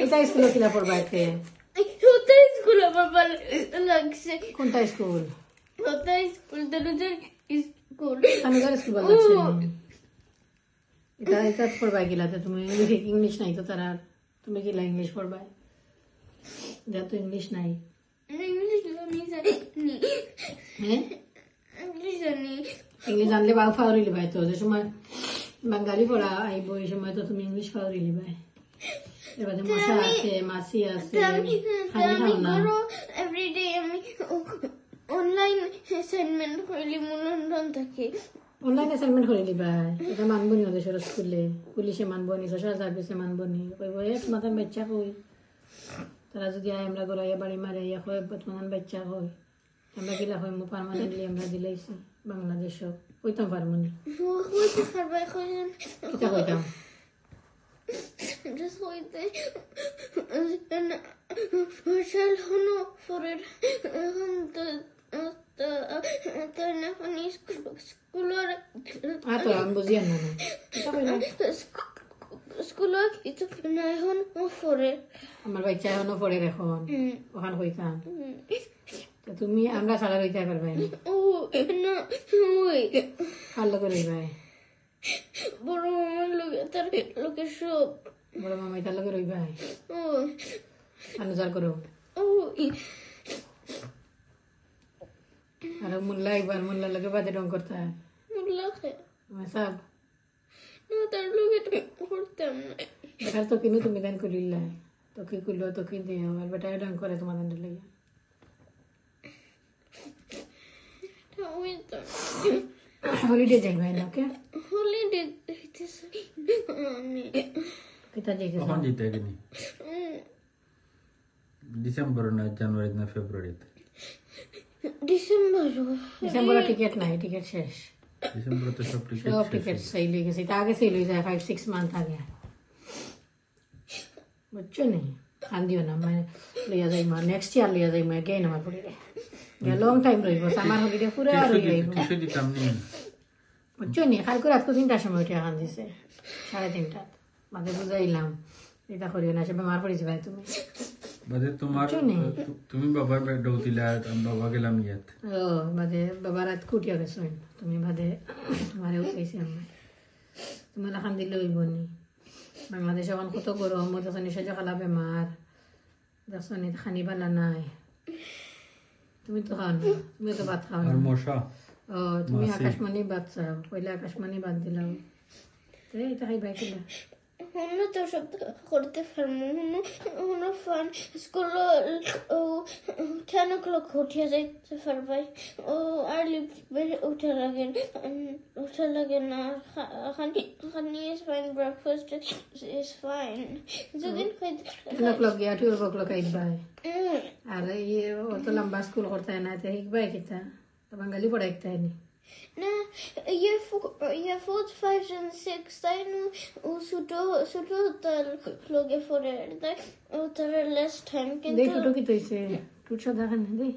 এটা স্কুলে কিলা পড়বাইতে ওটা স্কুল আমার ভালো লাগছে। কোনটা স্কুল? ওটা স্কুল তনুজার স্কুল। তনুজার স্কুল ভালো লাগছে। এটা পড়বাই গেলাতে তুমি ইংলিশ নাই তো তারা, তুমি গেলা ইংলিশ পড়বাই, যা তো ইংলিশ নাই। ইংলিশ জানি। হ্যাঁ ইংলিশ জানি। ইংলিশ জানলে বাউ ফাউরি লিবাই তো, যে সময় বাঙালি পড়া আইব এই সময় তো তুমি ইংলিশ ফাউরি লিবাই। এবারে মশা আছে, মাছি আছে, আমি করো এভরিডে আমি অনলাইন অ্যাসাইনমেন্ট করলে মূল্যায়ন থাকে। অনলাইন অ্যাসাইনমেন্ট করে দিবাই, এটা মানবো নি ওদের স্কুলে, পুলিশে মানবো নি, সোশ্যাল সার্ভিসে মানবো নি, কইব এ তোমাদের বাচ্চা কই, তারা যদি আয় আমরা গলাইয়া বাড়ি মারে ইয়া কয় তোমাদের বাচ্চা কই, আমরা গিলা হয় মো পার্মানেন্টলি আমরা দিলাইছি বাংলাদেশ কইতাম পারবো নি। হইতে পারবে এখন কিতা কইতাম just হইতে সোশ্যাল হনো ফরের এখন তো না এখন স্কুলের তো আমি বুঝি না স্কুলের কিছু না এখন ফরে আমার বাচ্চা এখনো পড়ে এখন ওখান কইতাম তুমি আমরা ছাড়া রইতে পারবাই না। ও না ওই কার লগে রইবাই? বড় মামার লোকে তার লোকের সব বড় মামাই তার লগে রইবাই। ও আনুজার করো ও আর মুল্লা একবার মুল্লার লগে বাদে রং করতে হয় মুল্লাকে সব না তার লোকে করতাম না। বেটার তো কিনু তুমি গান করিলা তো কি করলো তো কি দিও আর বেটা রং করে তোমাদের লগে হলিডে যাইবাই না কে হলিডে হইতেছে কিতা যাইতে কখন যেতে গেনি? ডিসেম্বর না জানুয়ারি না ফেব্রুয়ারিতে? ডিসেম্বর টিকিট নাই, টিকিট শেষ। ডিসেম্বর তো সব টিকিট সেল হয়ে গেছে, তা আগে সেল হয়ে যায় 5-6 মান্থ আগে, বুঝছো নি? খান দিও না মানে লিয়া যাই মা নেক্সট ইয়ার লিয়া যাই মা গেই না আমার পড়ে লং টাইম রইব সামার হলিডে পুরো রই যাইব, বুঝছো নি? কালকে রাত 3টার সময় উঠে খান দিছে 3:30 মাঝে বুঝাইলাম এটা করিও না, সে বেমার পড়েছি ভাই তুমি বাদে তোমার তুমি বাবার বেডও দিলা আমি বাবা গেলাম ইয়াত ও বাদে বাবা রাত কুটিয়া গেছো তুমি বাদে তোমারে উঠাইছি আমি তোমার খান দিলে হইব নি। বাংলাদেশ এখন কত গরম, দেখছো নি সেজা খালা বেমার, দেখছো নি খানি বালা নাই, তুমি তো খাও না, তুমি তো ভাত খাও না। মশা ও তুমি আকাশমণি ভাত চাও, পয়লা আকাশমণি ভাত দিলাম এটা খাই ভাই কিলা হনো তো সব করতে পারবো হনো ফান স্কুল 10 o'clock উঠিয়া যাইতে পারবাই ও আর্লি উঠা লাগে না খানি is fine, breakfast is fine যদিন 10 o'clock গিয়া 12 o'clock আইবাই আর অত লম্বা স্কুল করতে না তে হিকবাই কিতা বাঙালি পড়াইতে নি না year 4, 5 and 6 তাই না ও ছোট তার লগে পড়ে তাই ও তার less time কিন্তু দেই ছোট কি তইছে টুট সাদা খান দেই